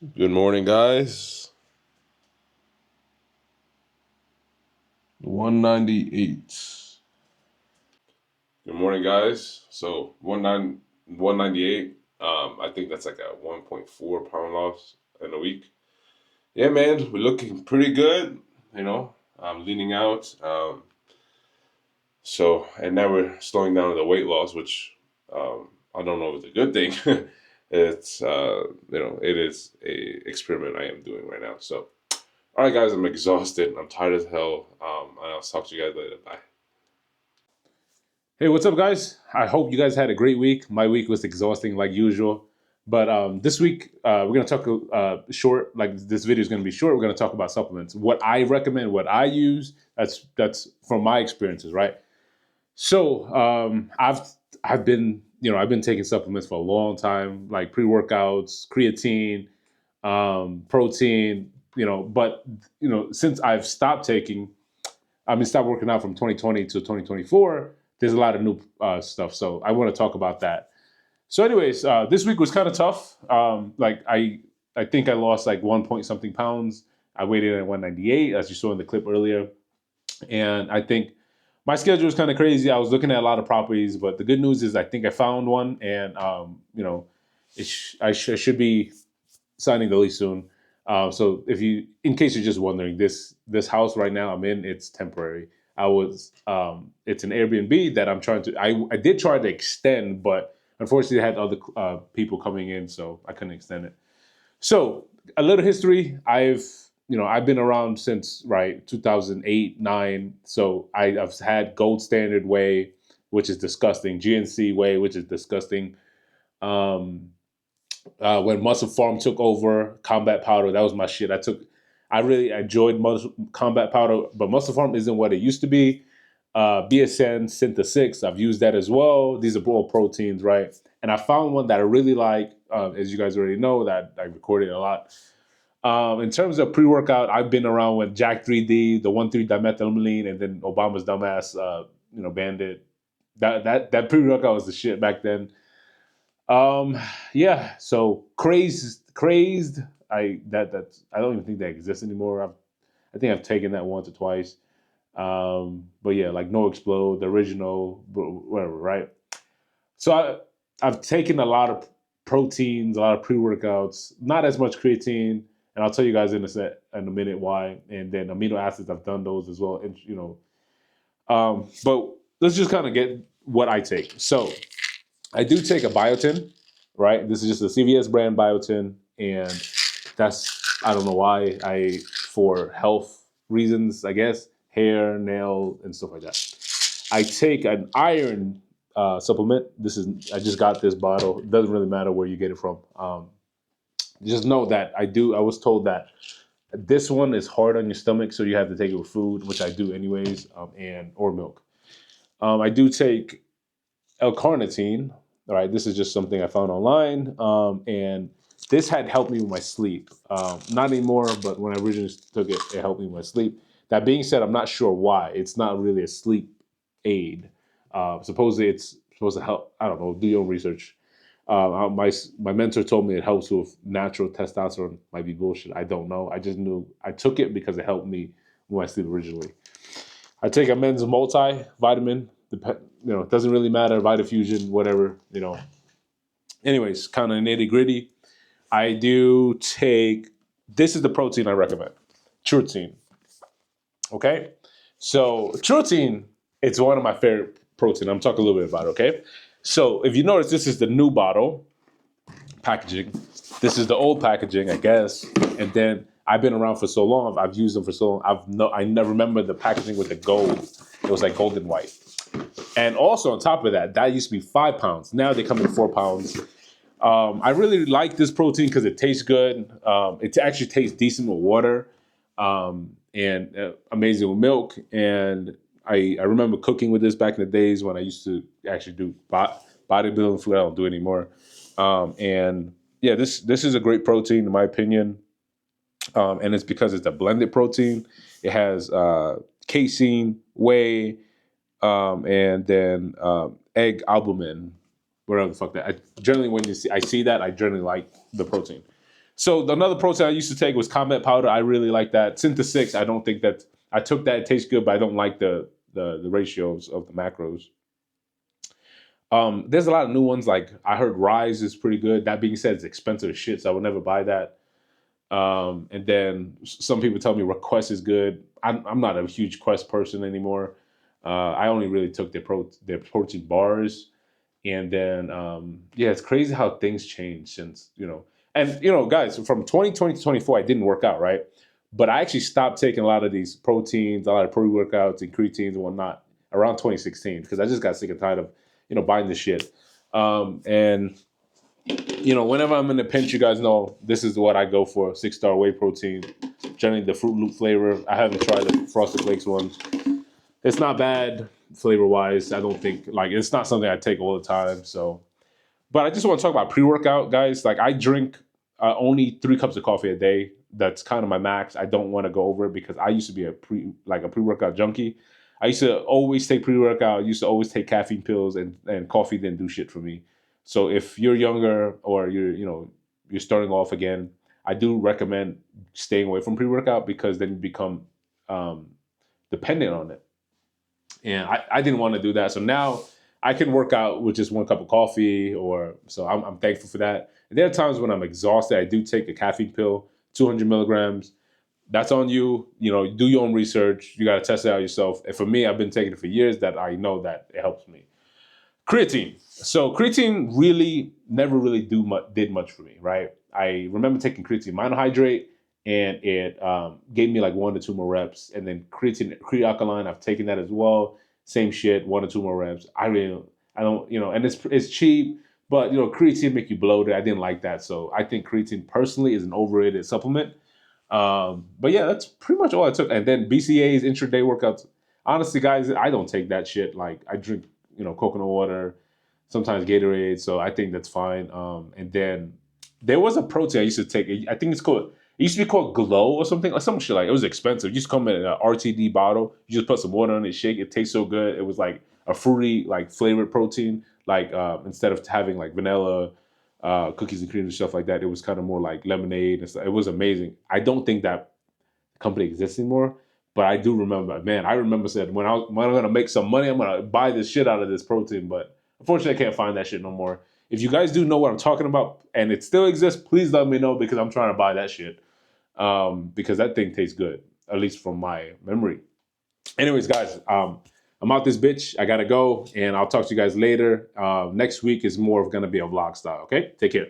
Good morning, guys. 198. Good morning, guys. So 198. I think that's like a 1.4 pound loss in a week. Yeah, man, we're looking pretty good. I'm leaning out. And now we're slowing down the weight loss, which I don't know if it's a good thing. It is a experiment I am doing right now. So, all right, guys, I'm exhausted. I'm tired as hell. I'll talk to you guys later. Bye. Hey, what's up, guys? I hope you guys had a great week. My week was exhausting, like usual. But this week, we're going to talk short, like this video is going to be short. We're going to talk about supplements. What I recommend, what I use, that's from my experiences, right? So I've been, I've been taking supplements for a long time, like pre-workouts, creatine, protein, but, since I've stopped taking, stopped working out from 2020 to 2024. There's a lot of new stuff, so I want to talk about that. So, anyways, this week was kind of tough. I think I lost like 1 point something pounds. I weighed in at 198, as you saw in the clip earlier, and I think my schedule was kind of crazy. I was looking at a lot of properties, but the good news is I think I found one, and I should be signing the lease soon. So in case you're just wondering, this house right now I'm in, it's temporary. It's an Airbnb that I'm trying to. I did try to extend, but unfortunately, I had other people coming in, so I couldn't extend it. So a little history. I've been around since 2008 9. So I've had Gold Standard Whey, which is disgusting. GNC Whey, which is disgusting. Um, when Muscle Farm took over, Combat Powder, that was my shit. I really enjoyed Combat Powder, but Muscle Farm isn't what it used to be. BSN Synthesix, I've used that as well. These are all proteins, right? And I found one that I really like, as you guys already know, that I recorded a lot. In terms of pre-workout, I've been around with Jack 3D, the 1,3-dimethylamine, and then Obama's dumbass, Bandit. That pre-workout was the shit back then. Yeah. So crazed. I don't even think that exists anymore. I think I've taken that once or twice. But yeah, like No Explode, the original, whatever, right? So I've taken a lot of proteins, a lot of pre-workouts, not as much creatine, and I'll tell you guys in a minute why. And then amino acids, I've done those as well, and But let's just kind of get what I take. So I do take a biotin, right? This is just a CVS brand biotin, and that's I don't know why. For health reasons, I guess, hair, nail, and stuff like that. I take an iron supplement. I just got this bottle. It doesn't really matter where you get it from. Just know that I do. I was told that this one is hard on your stomach, so you have to take it with food, which I do anyways, and or milk. I do take L-carnitine. All right, this is just something I found online, and this had helped me with my sleep. Not anymore, but when I originally took it, it helped me with my sleep. That being said, I'm not sure why. It's not really a sleep aid. Supposedly, it's supposed to help. I don't know. Do your own research. My mentor told me it helps with natural testosterone. Might be bullshit. I don't know. I just knew I took it because it helped me with my sleep originally. I take a men's multivitamin. It doesn't really matter, Vitafusion, whatever. Anyways, kind of nitty gritty. I do take. This is the protein I recommend. Trutein. Okay, so Trutein, it's one of my favorite protein. I'm talking a little bit about it. Okay, so if you notice, this is the new bottle packaging. This is the old packaging, I guess. And then I've been around for so long. I've used them for so long. I never remember the packaging with the gold. It was like gold and white. And also on top of that, that used to be 5 pounds. Now they come in 4 pounds. I really like this protein because it tastes good. It actually tastes decent with water, and amazing with milk. And I remember cooking with this back in the days when I used to actually do bodybuilding food. I don't do it anymore. And yeah, this is a great protein in my opinion. And it's because it's a blended protein. It has casein, whey, and then egg albumin, whatever the fuck that. When I see that, I generally like the protein. So another protein I used to take was Combat Powder. I really like that. Synthesix, I don't think that I took that. It tastes good, but I don't like the ratios of the macros. There's a lot of new ones. Like I heard Rise is pretty good. That being said, it's expensive as shit, so I would never buy that. And then some people tell me Request is good. I'm not a huge Quest person anymore. I only really took their protein bars, and then yeah, it's crazy how things change since And guys, from 2020 to 24, I didn't work out, right? But I actually stopped taking a lot of these proteins, a lot of pre-workouts and creatines and whatnot around 2016 because I just got sick and tired of buying this shit. And whenever I'm in a pinch, you guys know this is what I go for: 6-star whey protein. Generally, the Fruit Loop flavor. I haven't tried the Frosted Flakes one. It's not bad flavor wise. I don't think it's not something I take all the time. So, but I just want to talk about pre-workout, guys. Like I drink only 3 cups of coffee a day. That's kind of my max. I don't want to go over it because I used to be a pre-workout junkie. I used to always take pre-workout. I used to always take caffeine pills, and coffee didn't do shit for me. So if you're younger or you're starting off again, I do recommend staying away from pre-workout because then you become dependent on it. And I didn't want to do that. So now I can work out with just 1 cup of coffee, so I'm thankful for that. And there are times when I'm exhausted. I do take a caffeine pill, 200 milligrams. That's on you. Do your own research. You got to test it out yourself. And for me, I've been taking it for years that I know that it helps me. Creatine. So creatine really never really did much for me, right? I remember taking creatine monohydrate, and it gave me like 1 to 2 more reps. And then Crealkaline, I've taken that as well. Same shit, 1 to 2 more reps. I don't, and it's cheap, but creatine make you bloated. I didn't like that, so I think creatine personally is an overrated supplement. But yeah, that's pretty much all I took. And then BCAAs, intraday workouts. Honestly, guys, I don't take that shit. Like I drink, coconut water, sometimes Gatorade. So I think that's fine. And then there was a protein I used to take. I think it used to be called Glow or something, like some shit. Like it was expensive. It used to come in an RTD bottle. You just put some water in it, shake. It tastes so good. It was like a fruity, like flavored protein. Like instead of having like vanilla, cookies and cream and stuff like that, it was kind of more like lemonade and stuff. It was amazing. I don't think that company exists anymore, but I do remember, man, I remember saying when I'm gonna make some money, I'm gonna buy this shit out of this protein. But unfortunately, I can't find that shit no more. If you guys do know what I'm talking about and it still exists, please let me know because I'm trying to buy that shit. Because that thing tastes good, at least from my memory. Anyways, guys, I'm out this bitch. I gotta go, and I'll talk to you guys later. Next week is more of gonna be a vlog style. Okay, take care.